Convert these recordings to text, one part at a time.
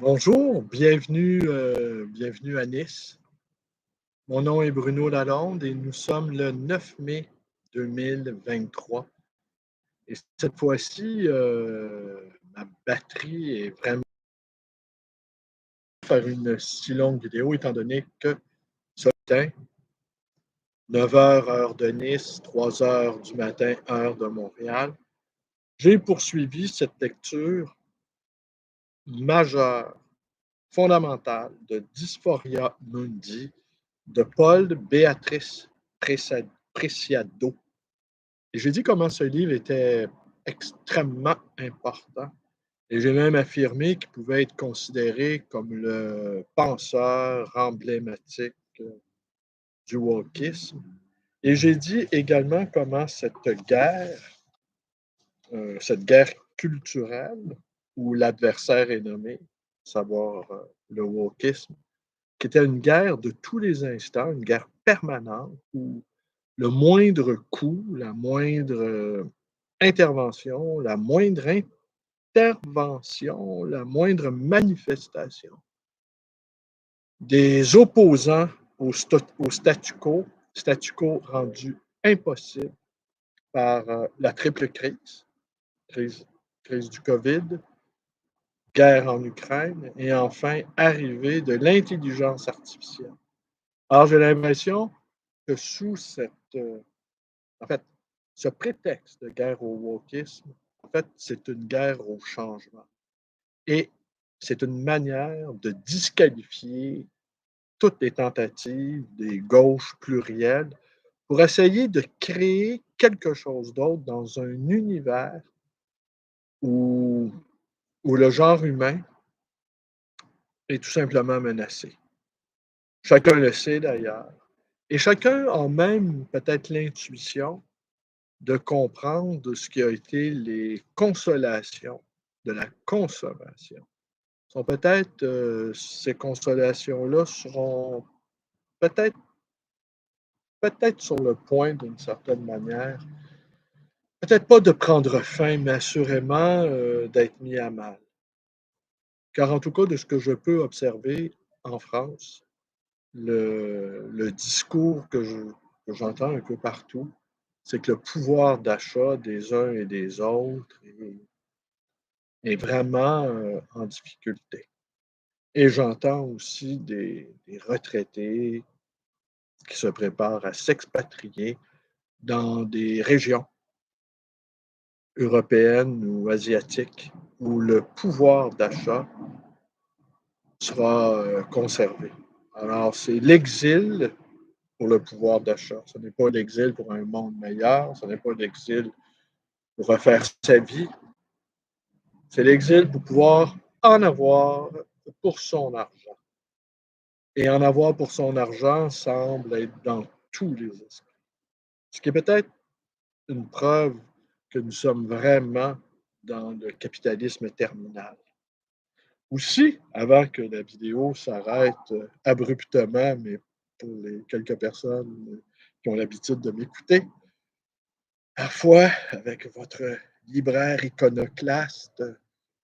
Bonjour, bienvenue à Nice. Mon nom est Bruno Lalonde et nous sommes le 9 mai 2023. Et cette fois-ci, ma batterie est vraiment faire une si longue vidéo étant donné que ce matin, 9 heures heure de Nice, 3 heures du matin heure de Montréal, j'ai poursuivi cette lecture majeure, fondamentale de Dysphoria Mundi de Paul Béatrice Preciado. Et j'ai dit comment ce livre était extrêmement important. Et j'ai même affirmé qu'il pouvait être considéré comme le penseur emblématique du wokisme. Et j'ai dit également comment cette guerre culturelle, où l'adversaire est nommé, à savoir le wokisme, qui était une guerre de tous les instants, une guerre permanente où le moindre coup, la moindre intervention, la moindre manifestation des opposants au statu quo rendu impossible par la triple crise du COVID, guerre en Ukraine et enfin arrivée de l'intelligence artificielle. Alors j'ai l'impression que sous en fait, ce prétexte de guerre au wokisme, en fait, c'est une guerre au changement. Et c'est une manière de disqualifier toutes les tentatives des gauches plurielles pour essayer de créer quelque chose d'autre dans un univers où, où le genre humain est tout simplement menacé. Chacun le sait d'ailleurs. Et chacun a même peut-être l'intuition de comprendre ce qui a été les consolations de la consommation. Sont peut-être, ces consolations-là seront peut-être peut-être sur le point, d'une certaine manière, peut-être pas de prendre fin, mais assurément, d'être mis à mal. Car en tout cas, de ce que je peux observer en France, le discours que j'entends un peu partout, c'est que le pouvoir d'achat des uns et des autres est vraiment, en difficulté. Et j'entends aussi des retraités qui se préparent à s'expatrier dans des régions européennes ou asiatiques où le pouvoir d'achat sera, conservé. Alors c'est l'exil pour le pouvoir d'achat. Ce n'est pas l'exil pour un monde meilleur, ce n'est pas l'exil pour refaire sa vie, c'est l'exil pour pouvoir en avoir pour son argent. Et en avoir pour son argent semble être dans tous les esprits. Ce qui est peut-être une preuve que nous sommes vraiment dans le capitalisme terminal. Aussi, avant que la vidéo s'arrête abruptement, mais pour les quelques personnes qui ont l'habitude de m'écouter, parfois, avec votre libraire iconoclaste,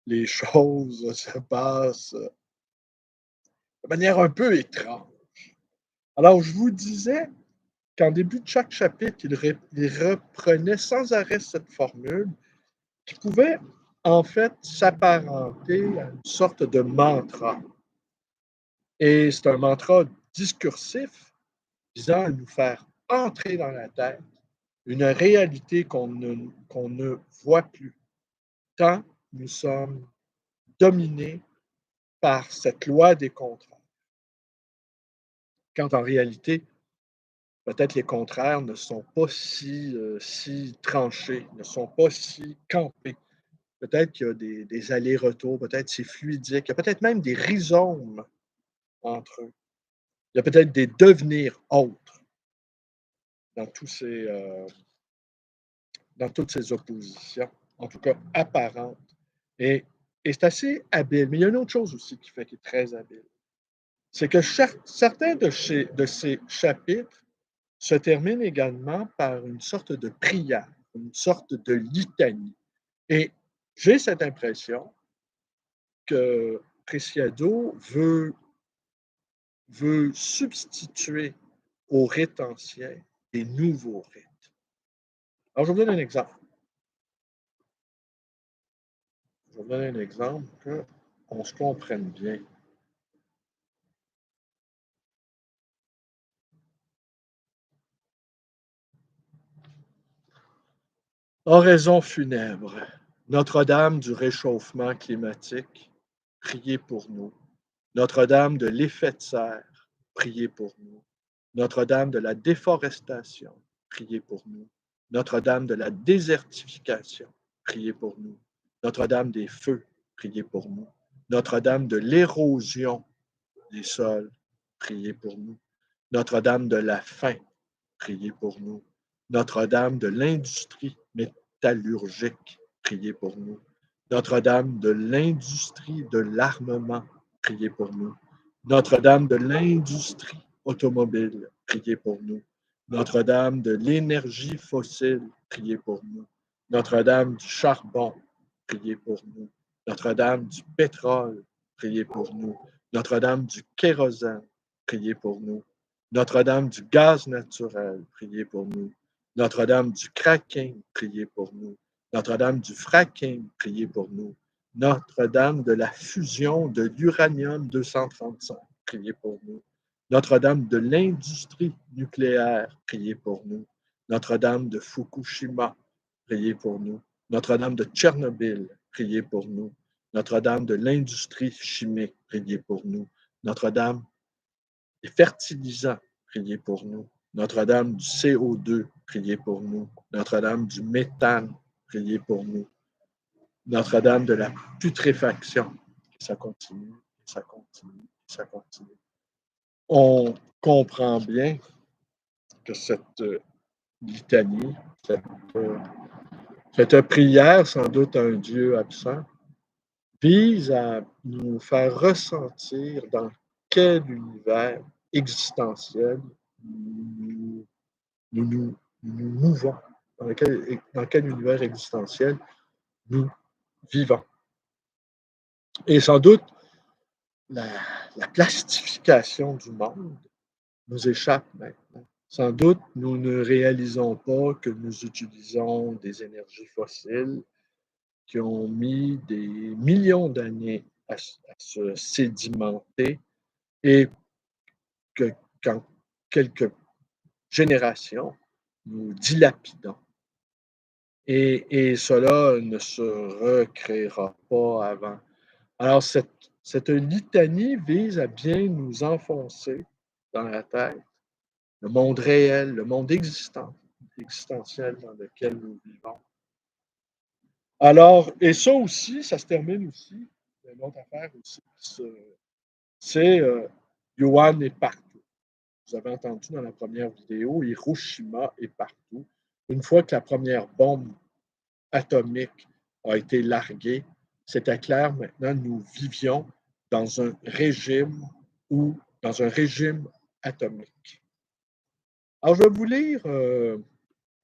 les choses se passent de manière un peu étrange. Alors, je vous disais qu'en début de chaque chapitre, il reprenait sans arrêt cette formule qui pouvait en fait s'apparenter à une sorte de mantra. Et c'est un mantra discursif visant à nous faire entrer dans la tête une réalité qu'on ne voit plus, tant nous sommes dominés par cette loi des contraires. Quand en réalité, peut-être les contraires ne sont pas si tranchés, ne sont pas si campés. Peut-être qu'il y a des allers-retours, peut-être c'est fluidique, il y a peut-être même des rhizomes entre eux. Il y a peut-être des devenirs autres dans dans toutes ces oppositions, en tout cas apparentes. Et, et c'est assez habile. Mais il y a une autre chose aussi qui fait qu'il est très habile. C'est que certains de ces chapitres se terminent également par une sorte de prière, une sorte de litanie. Et j'ai cette impression que Preciado veut substituer aux rites anciens des nouveaux rites. Alors, je vous donne un exemple. Je vais vous donner un exemple qu'on se comprenne bien. Oraison funèbre. Notre-Dame du réchauffement climatique, priez pour nous. Notre-Dame de l'effet de serre, priez pour nous. Notre-Dame de la déforestation, priez pour nous. Notre-Dame de la désertification, priez pour nous. Notre-Dame des feux, priez pour nous. Notre-Dame de l'érosion des sols, priez pour nous. Notre-Dame de la faim, priez pour nous. Notre-Dame de l'industrie métallurgique, priez pour nous. Notre-Dame de l'industrie de l'armement, priez pour nous. Notre-Dame de l'industrie automobile, priez pour nous. Notre-Dame de l'énergie fossile, priez pour nous. Notre-Dame du charbon, priez pour nous. Notre-Dame du pétrole, priez pour nous. Notre-Dame du kérosène, priez pour nous. Notre-Dame du gaz naturel, priez pour nous. Notre-Dame du cracking, priez pour nous. Notre-Dame du fracking, priez pour nous. Notre-Dame de la fusion de l'uranium-235, priez pour nous. Notre-Dame de l'industrie nucléaire, priez pour nous. Notre-Dame de Fukushima, priez pour nous. Notre-Dame de Tchernobyl, priez pour nous. Notre-Dame de l'industrie chimique, priez pour nous. Notre-Dame des fertilisants, priez pour nous. Notre-Dame du CO2, priez pour nous. Notre-Dame du méthane, priez pour nous. Notre-Dame de la putréfaction. Ça continue, ça continue, ça continue. On comprend bien que cette litanie, cette prière, sans doute à un Dieu absent, vise à nous faire ressentir dans quel univers existentiel nous mouvons, dans quel univers existentiel nous vivons. Et sans doute, la plastification du monde nous échappe maintenant. Sans doute, nous ne réalisons pas que nous utilisons des énergies fossiles qui ont mis des millions d'années à se sédimenter et qu'en quelques générations, nous dilapidons. Et cela ne se recréera pas avant. Alors, cette litanie vise à bien nous enfoncer dans la tête le monde réel, le monde existentiel dans lequel nous vivons. Alors, et ça aussi, ça se termine aussi, une autre affaire aussi, c'est Yuan est partout. Vous avez entendu dans la première vidéo, Hiroshima est partout. Une fois que la première bombe atomique a été larguée, c'était clair, maintenant nous vivions dans un régime atomique. Alors, je vais vous lire,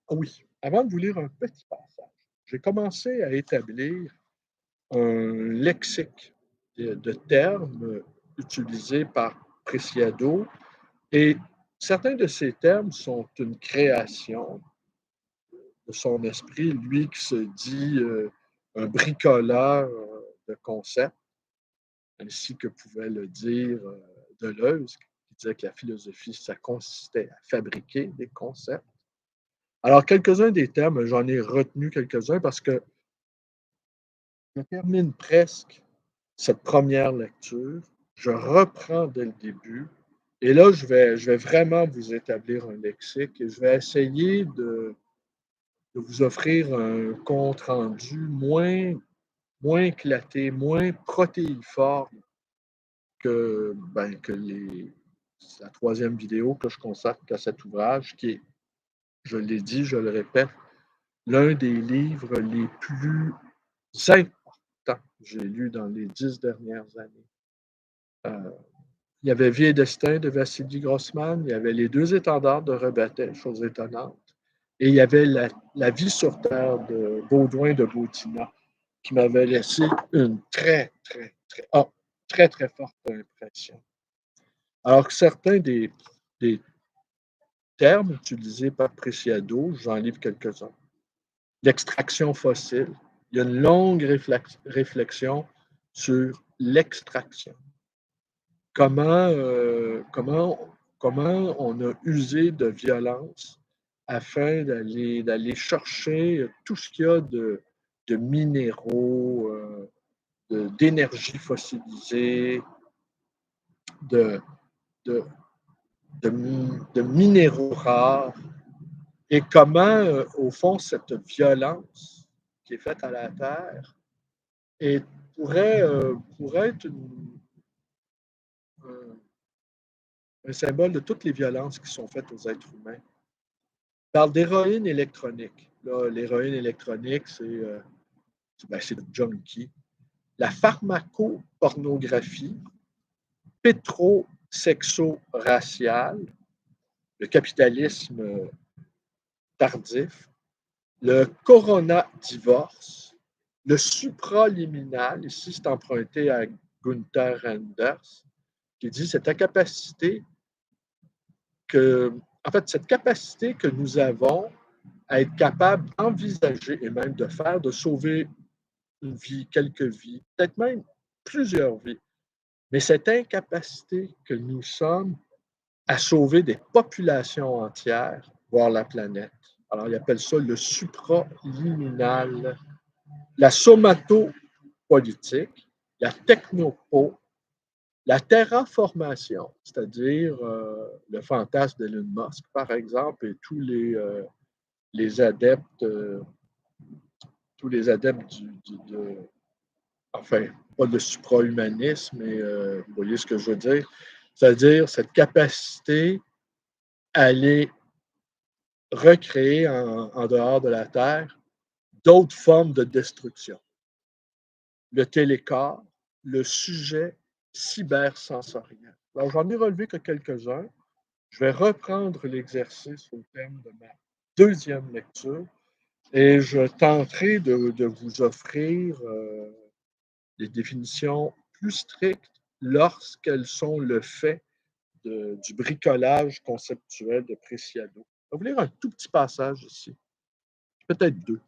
oui, avant de vous lire un petit passage, j'ai commencé à établir un lexique de termes utilisés par Preciado et certains de ces termes sont une création de son esprit, lui qui se dit un bricoleur de concepts, ainsi que pouvait le dire Deleuze, qui disait que la philosophie, ça consistait à fabriquer des concepts. Alors, quelques-uns des termes, j'en ai retenu quelques-uns parce que je termine presque cette première lecture, je reprends dès le début, et là, je vais vraiment vous établir un lexique et je vais essayer de vous offrir un compte-rendu moins éclaté, moins protéiforme que la troisième vidéo que je consacre à cet ouvrage, qui est, je l'ai dit, je le répète, l'un des livres les plus importants que j'ai lus dans les 10 dernières années. Il y avait Vie et destin de Vassili Grossman, il y avait Les deux étendards de Rebattet, chose étonnante, et il y avait la vie sur Terre de Baudouin de Bautina, qui m'avait laissé une très, très, très... très, très forte impression. Alors que certains des termes utilisés par Preciado, j'en livre quelques-uns. L'extraction fossile, il y a une longue réflexion sur l'extraction. Comment, comment on a usé de violence afin d'aller chercher tout ce qu'il y a de minéraux, d'énergie fossilisée, de, de, de minéraux rares, et comment, au fond, cette violence qui est faite à la Terre pourrait être un, un symbole de toutes les violences qui sont faites aux êtres humains. On parle d'héroïne électronique. Là, l'héroïne électronique, c'est le junkie. La pharmacopornographie pétro-sexo-raciale, le capitalisme tardif, le corona-divorce, le supraliminal, ici c'est emprunté à Gunther Anders, qui dit cette capacité cette capacité que nous avons à être capable d'envisager et même de faire, de sauver une vie, quelques vies, peut-être même plusieurs vies. Mais cette incapacité que nous sommes à sauver des populations entières, voire la planète. Alors, ils appellent ça le supraliminal, la somatopolitique, la technopo, la terraformation, c'est-à-dire le fantasme d'Elon Musk, par exemple, et les adeptes, tous les adeptes enfin, pas de suprahumanisme, mais vous voyez ce que je veux dire, c'est-à-dire cette capacité à aller recréer en dehors de la Terre d'autres formes de destruction. Le télécorps, le sujet cybersensoriel. Alors, j'en ai relevé que quelques-uns. Je vais reprendre l'exercice au thème de ma deuxième lecture et je tenterai de vous offrir des définitions plus strictes lorsqu'elles sont le fait du bricolage conceptuel de Preciado. Je vais vous lire un tout petit passage ici, peut-être deux.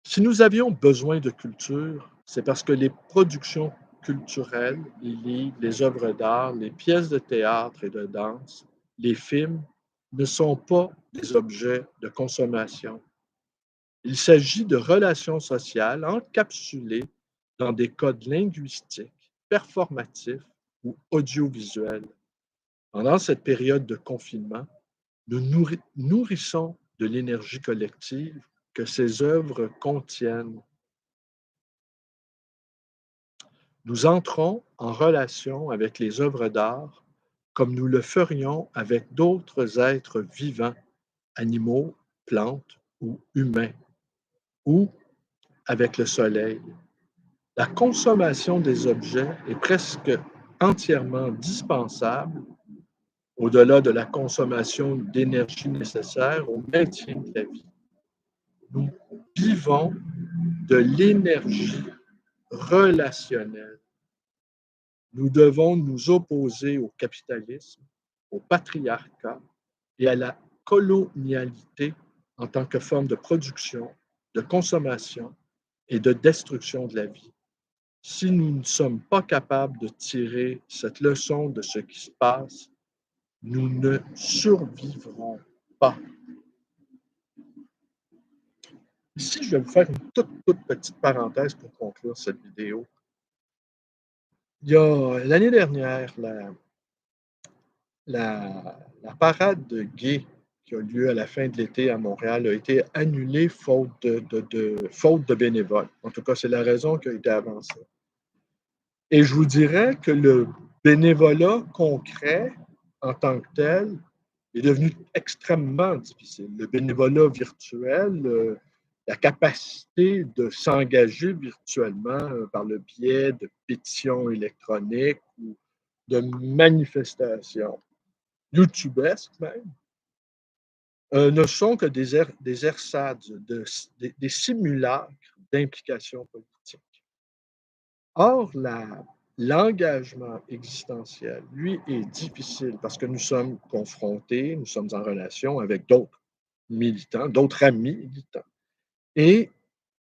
Si nous avions besoin de culture, c'est parce que les productions culturelles, les livres, les œuvres d'art, les pièces de théâtre et de danse, les films, ne sont pas des objets de consommation. Il s'agit de relations sociales encapsulées dans des codes linguistiques, performatifs ou audiovisuels. Pendant cette période de confinement, nous nourrissons de l'énergie collective que ces œuvres contiennent. Nous entrons en relation avec les œuvres d'art comme nous le ferions avec d'autres êtres vivants, animaux, plantes ou humains, ou avec le soleil. La consommation des objets est presque entièrement dispensable, au-delà de la consommation d'énergie nécessaire au maintien de la vie. Nous vivons de l'énergie relationnelle. Nous devons nous opposer au capitalisme, au patriarcat et à la colonialité en tant que forme de production, de consommation et de destruction de la vie. Si nous ne sommes pas capables de tirer cette leçon de ce qui se passe, nous ne survivrons pas. Ici, je vais vous faire une toute petite parenthèse pour conclure cette vidéo. Il y a l'année dernière, la parade de gays qui a lieu à la fin de l'été à Montréal a été annulée faute de bénévoles. En tout cas, c'est la raison qui a été avancée. Et je vous dirais que le bénévolat concret en tant que tel est devenu extrêmement difficile. Le bénévolat virtuel, la capacité de s'engager virtuellement par le biais de pétitions électroniques ou de manifestations youtubesques même, ne sont que des ersatz, des simulacres d'implication politique. Or, l'engagement existentiel, lui, est difficile parce que nous sommes confrontés, nous sommes en relation avec d'autres militants, d'autres amis militants. Et,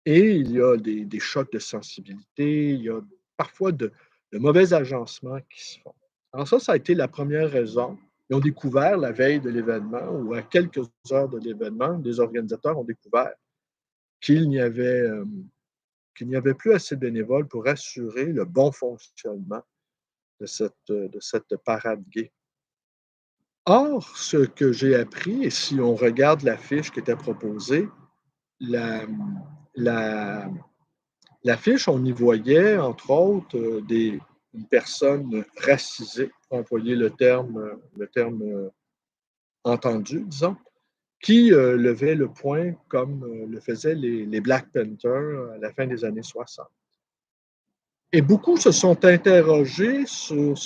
et il y a des chocs de sensibilité, il y a parfois de mauvais agencements qui se font. Alors ça a été la première raison. Ils ont découvert la veille de l'événement ou à quelques heures de l'événement, les organisateurs ont découvert qu'il n'y avait, qu'il n'y avait plus assez de bénévoles pour assurer le bon fonctionnement de cette parade gay. Or, ce que j'ai appris, et si on regarde l'affiche qui était proposée, la, la, l'affiche, on y voyait, entre autres, une personne racisée, pour employer le terme entendu, disons, qui levait le poing comme le faisaient les Black Panthers à la fin des années 60. Et beaucoup se sont interrogés sur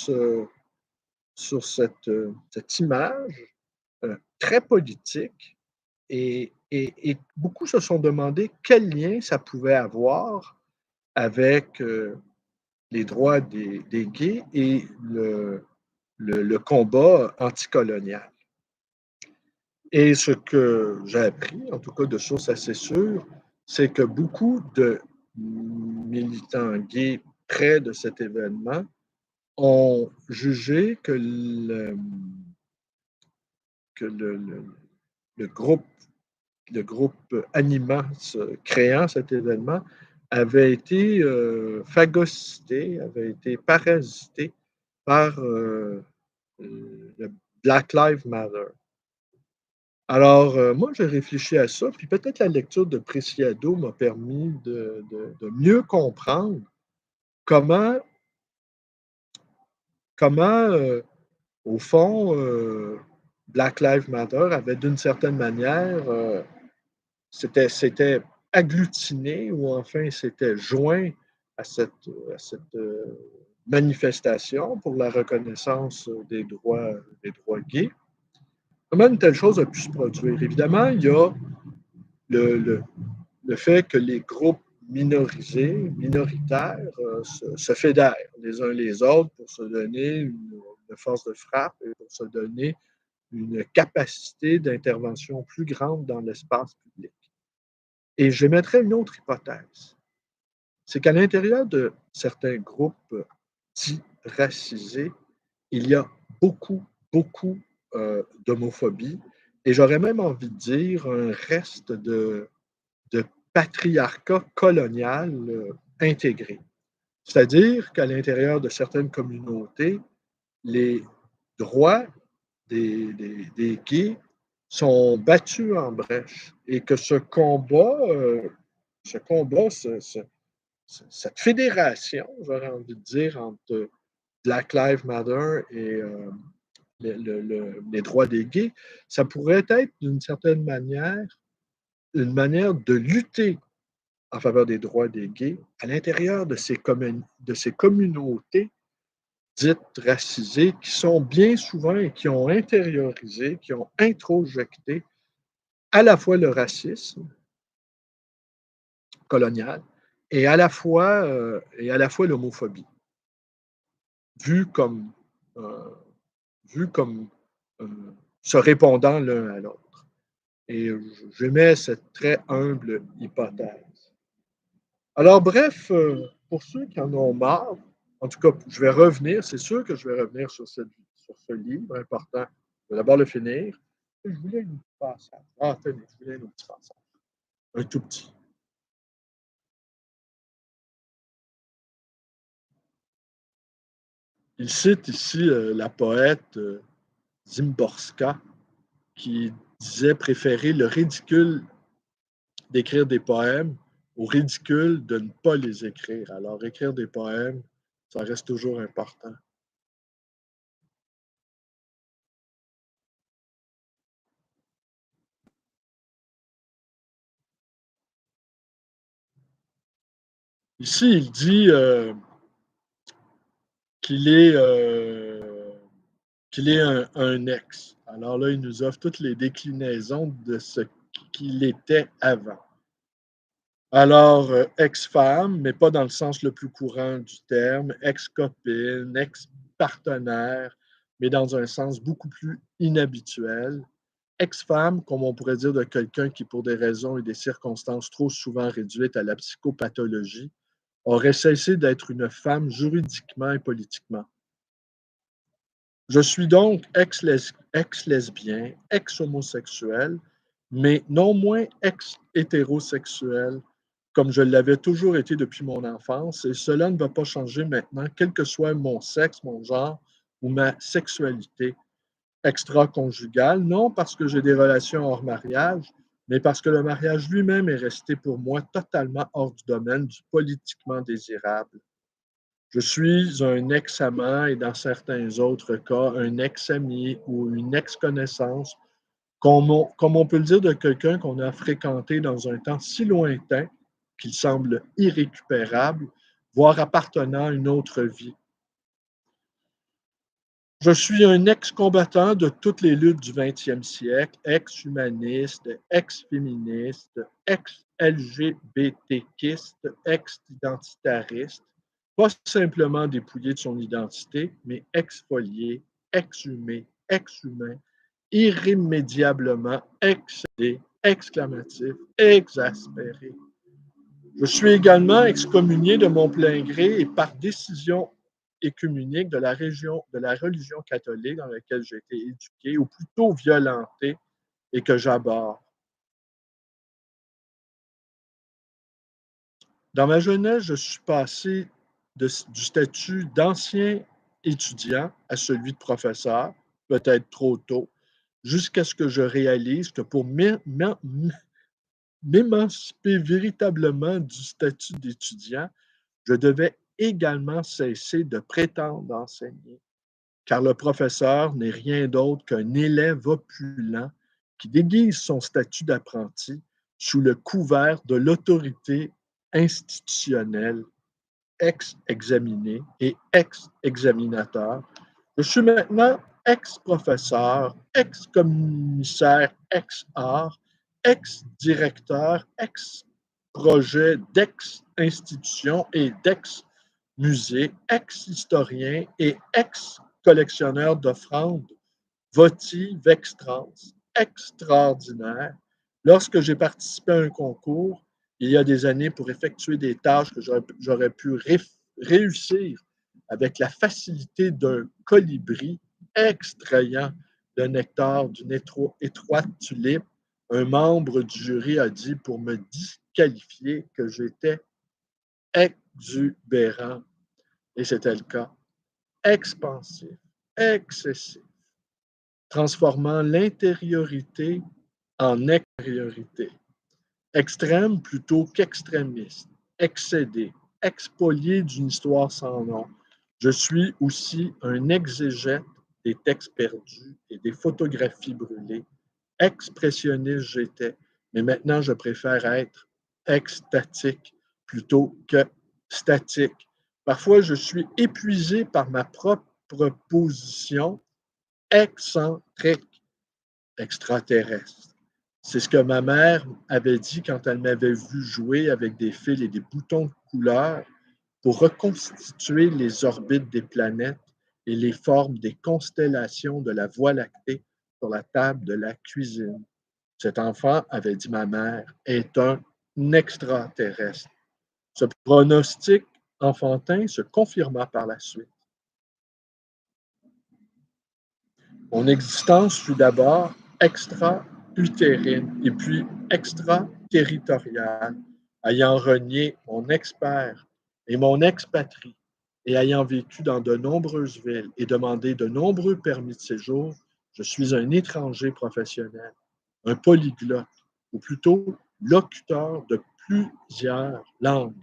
cette image très politique et beaucoup se sont demandé quel lien ça pouvait avoir avec les droits des gays et le combat anticolonial. Et ce que j'ai appris, en tout cas de sources assez sûres, c'est que beaucoup de militants gays près de cet événement ont jugé que le groupe, le groupe animant, créant cet événement, avait été phagocyté, avait été parasité par le Black Lives Matter. Alors, moi, j'ai réfléchi à ça, puis peut-être la lecture de Preciado m'a permis de mieux comprendre comment, comment au fond, Black Lives Matter avait d'une certaine manière, s'était agglutiné ou enfin s'était joint à cette manifestation pour la reconnaissance des droits gays. Comment une telle chose a pu se produire? Évidemment, il y a le, le, le fait que les groupes minorisés, minoritaires, se fédèrent les uns les autres pour se donner une force de frappe et pour se donner une capacité d'intervention plus grande dans l'espace public. Et j'émettrais une autre hypothèse, c'est qu'à l'intérieur de certains groupes dits racisés, il y a beaucoup, beaucoup d'homophobie et j'aurais même envie de dire un reste de patriarcat colonial intégré. C'est-à-dire qu'à l'intérieur de certaines communautés, les droits des gays sont battus en brèche et que ce combat cette fédération, j'aurais envie de dire, entre Black Lives Matter et les droits des gays, ça pourrait être d'une certaine manière une manière de lutter en faveur des droits des gays à l'intérieur de ces communautés dites racisées qui sont bien souvent et qui ont intériorisé, qui ont introjecté à la fois le racisme colonial et à la fois l'homophobie, vue comme, euh, vue comme se répondant l'un à l'autre. Et j'émets cette très humble hypothèse. Alors, bref, pour ceux qui en ont marre, en tout cas, je vais revenir, c'est sûr que je vais revenir sur ce livre important. Je vais d'abord le finir. Je voulais un petit passage. Ah, tenez, je voulais un petit passage. Un tout petit. Il cite ici la poète Szymborska qui disait préférer le ridicule d'écrire des poèmes au ridicule de ne pas les écrire. Alors, écrire des poèmes, ça reste toujours important. Ici, il dit qu'il est, qu'il est un ex. Alors là, il nous offre toutes les déclinaisons de ce qu'il était avant. Alors, ex-femme, mais pas dans le sens le plus courant du terme, ex-copine, ex-partenaire, mais dans un sens beaucoup plus inhabituel. Ex-femme, comme on pourrait dire de quelqu'un qui, pour des raisons et des circonstances trop souvent réduites à la psychopathologie, aurait cessé d'être une femme juridiquement et politiquement. Je suis donc ex-lesbien, ex-homosexuel, mais non moins ex-hétérosexuel, comme je l'avais toujours été depuis mon enfance, et cela ne va pas changer maintenant, quel que soit mon sexe, mon genre ou ma sexualité extra-conjugale, non parce que j'ai des relations hors mariage, mais parce que le mariage lui-même est resté pour moi totalement hors du domaine du politiquement désirable. Je suis un ex-amant et dans certains autres cas, un ex-ami ou une ex-connaissance, comme on peut le dire de quelqu'un qu'on a fréquenté dans un temps si lointain qu'il semble irrécupérable, voire appartenant à une autre vie. Je suis un ex-combattant de toutes les luttes du 20e siècle, ex-humaniste, ex-féministe, ex-LGBTquiste, ex-identitariste, pas simplement dépouillé de son identité, mais exfolié, exhumé, ex-humain, irrémédiablement excédé, exclamatif, exaspéré. Je suis également excommunié de mon plein gré et par décision écuménique de la religion catholique dans laquelle j'ai été éduqué, ou plutôt violenté, et que j'abhorre. Dans ma jeunesse, je suis passé du statut d'ancien étudiant à celui de professeur, peut-être trop tôt, jusqu'à ce que je réalise que pour m'émanciper véritablement du statut d'étudiant, je devais également cesser de prétendre enseigner, car le professeur n'est rien d'autre qu'un élève opulent qui déguise son statut d'apprenti sous le couvert de l'autorité institutionnelle, ex-examiné et ex-examinateur. Je suis maintenant ex-professeur, ex-commissaire, ex-art, ex-directeur, ex-projet d'ex-institution et d'ex-musée, ex-historien et ex-collectionneur d'offrandes votives extrans, extraordinaires. Lorsque j'ai participé à un concours, il y a des années, pour effectuer des tâches que j'aurais pu réussir avec la facilité d'un colibri extrayant le nectar d'une étroite tulipe, un membre du jury a dit pour me disqualifier que j'étais exubérant. Et c'était le cas. Expansif, excessif, transformant l'intériorité en extériorité. Extrême plutôt qu'extrémiste, excédé, expolié d'une histoire sans nom. Je suis aussi un exégète des textes perdus et des photographies brûlées. Expressionniste j'étais, mais maintenant je préfère être extatique plutôt que statique. Parfois, je suis épuisé par ma propre position excentrique, extraterrestre. C'est ce que ma mère avait dit quand elle m'avait vu jouer avec des fils et des boutons de couleur pour reconstituer les orbites des planètes et les formes des constellations de la Voie lactée sur la table de la cuisine. Cet enfant, avait dit ma mère, est un extraterrestre. Ce pronostic enfantin se confirma par la suite. Mon existence fut d'abord extra-utérine et puis extraterritoriale, ayant renié mon ex-père et mon ex-patrie et ayant vécu dans de nombreuses villes et demandé de nombreux permis de séjour, je suis un étranger professionnel, un polyglotte, ou plutôt locuteur de plusieurs langues.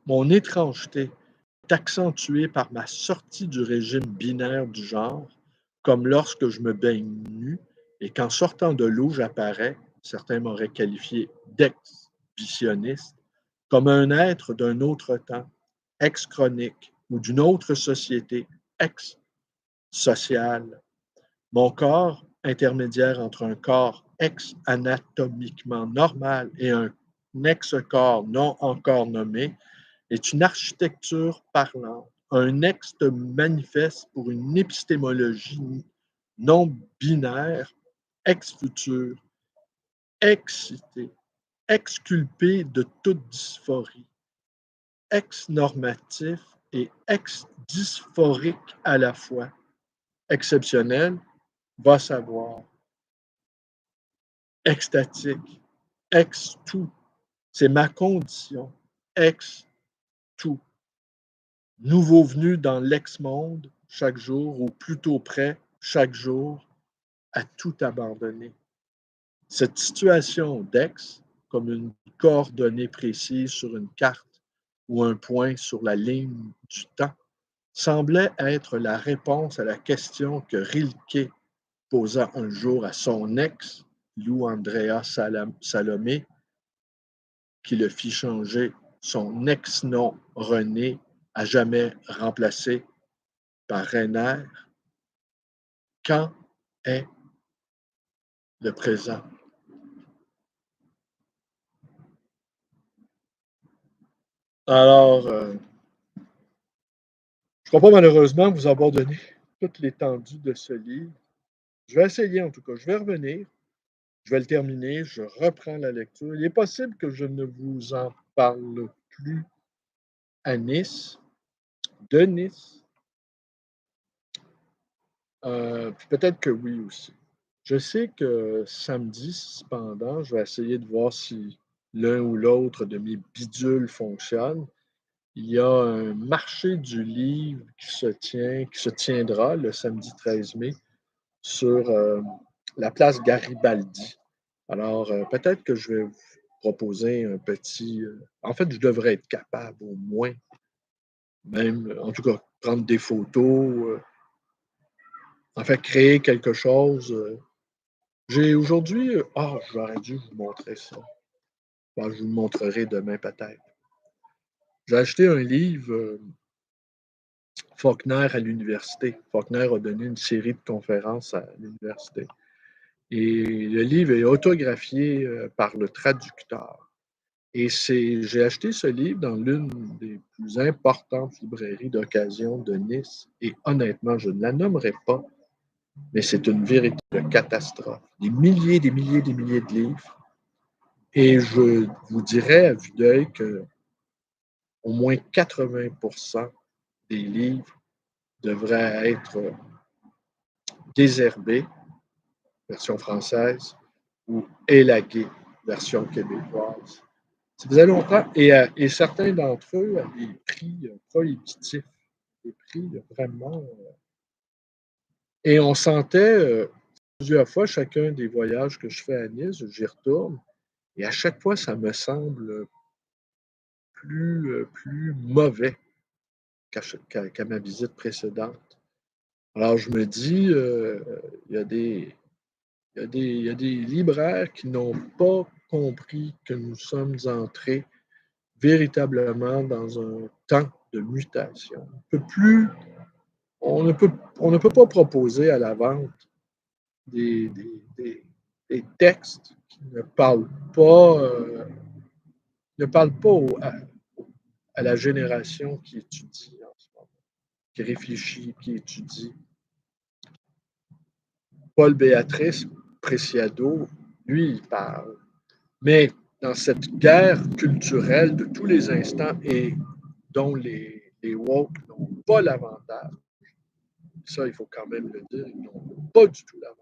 Mon étrangeté est accentuée par ma sortie du régime binaire du genre, comme lorsque je me baigne nu et qu'en sortant de l'eau, j'apparais, certains m'auraient qualifié d'exhibitionniste, comme un être d'un autre temps, ex-chronique, ou d'une autre société, ex-sociale. Mon corps, intermédiaire entre un corps ex-anatomiquement normal et un ex-corps non encore nommé, est une architecture parlante, un ex manifeste pour une épistémologie non binaire, ex-futur, excité, exculpé de toute dysphorie, ex-normatif et ex-dysphorique à la fois, exceptionnel, va savoir, extatique, ex-tout, c'est ma condition, ex-tout. Nouveau venu dans l'ex-monde chaque jour, ou plutôt près chaque jour, à tout abandonner. Cette situation d'ex, comme une coordonnée précise sur une carte ou un point sur la ligne du temps, semblait être la réponse à la question que Rilke posa un jour à son ex, Lou Andrea Salomé, qui le fit changer son ex-nom René à jamais remplacé par Rainer. Quand est le présent? Alors, je ne crois pas malheureusement vous avoir donné toute l'étendue de ce livre. Je vais essayer en tout cas, je vais revenir, je vais le terminer, je reprends la lecture. Il est possible que je ne vous en parle plus à Nice, de Nice, puis peut-être que oui aussi. Je sais que samedi, cependant, je vais essayer de voir si l'un ou l'autre de mes bidules fonctionne. Il y a un marché du livre qui se tiendra le samedi 13 mai sur la place Garibaldi. Alors, peut-être que je vais vous proposer un petit. En fait, je devrais être capable au moins, même, en tout cas, prendre des photos, en fait, créer quelque chose. J'ai aujourd'hui. Ah, j'aurais dû vous montrer ça. Bon, je vous le montrerai demain peut-être. J'ai acheté un livre Faulkner à l'université. Faulkner a donné une série de conférences à l'université. Et le livre est autographié par le traducteur. Et j'ai acheté ce livre dans l'une des plus importantes librairies d'occasion de Nice. Et honnêtement, je ne la nommerai pas, mais c'est une véritable catastrophe. Des milliers, des milliers, des milliers de livres. Et je vous dirais à vue d'œil que au moins 80% des livres devraient être désherbés, version française, ou élagués, version québécoise. Ça faisait longtemps, et certains d'entre eux à des prix prohibitifs, des prix vraiment. Et on sentait plusieurs fois, chacun des voyages que je fais à Nice, j'y retourne, et à chaque fois, ça me semble plus mauvais qu'à ma visite précédente. Alors, je me dis, il y a des, il y a des libraires qui n'ont pas compris que nous sommes entrés véritablement dans un temps de mutation. On ne peut pas proposer à la vente des, des- des- des textes qui ne parlent pas à la génération qui étudie en ce moment, qui réfléchit, qui étudie. Paul Béatrice Preciado, lui, il parle. Mais dans cette guerre culturelle de tous les instants et dont les woke n'ont pas l'avantage, ça, il faut quand même le dire, ils n'ont pas du tout l'avantage.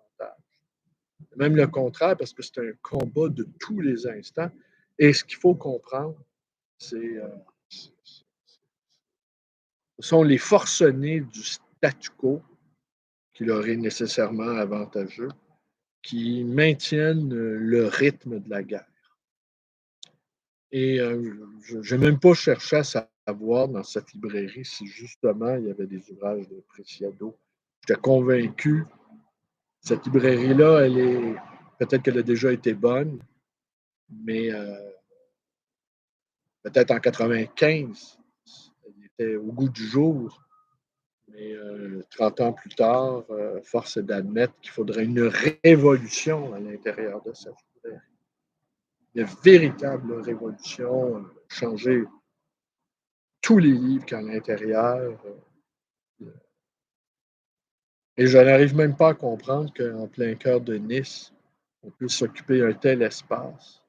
Même le contraire, parce que c'est un combat de tous les instants. Et ce qu'il faut comprendre, c'est ce sont les forcenés du statu quo qui leur est nécessairement avantageux, qui maintiennent le rythme de la guerre. Et je n'ai même pas cherché à savoir dans cette librairie si justement il y avait des ouvrages de Preciado. J'étais convaincu, cette librairie-là, peut-être qu'elle a déjà été bonne, mais Peut-être en 95, il était au goût du jour. Mais 30 ans plus tard, force est d'admettre qu'il faudrait une révolution à l'intérieur de cette librairie. Une véritable révolution, changer tous les livres qu'il y a à l'intérieur. Et je n'arrive même pas à comprendre qu'en plein cœur de Nice, on puisse s'occuper un tel espace.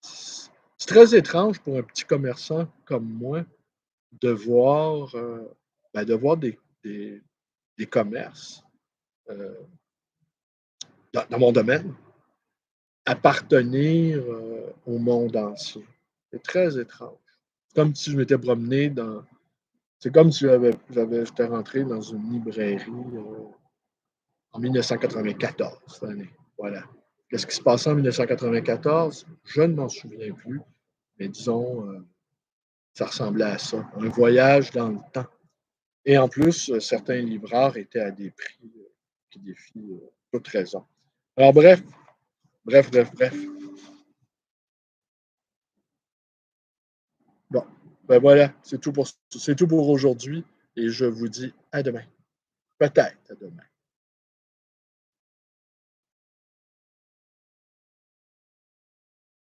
C'est très étrange pour un petit commerçant comme moi de voir, de voir des commerces dans mon domaine appartenir au monde entier. C'est très étrange. C'est comme si je m'étais promené dans. C'est comme si j'étais rentré dans une librairie en 1994, cette année. Voilà. Qu'est-ce qui se passait en 1994? Je ne m'en souviens plus, mais disons, ça ressemblait à ça. Un voyage dans le temps. Et en plus, certains libraires étaient à des prix qui défient toute raison. Alors bref. Bon, ben voilà, c'est tout pour aujourd'hui et je vous dis à demain. Peut-être à demain.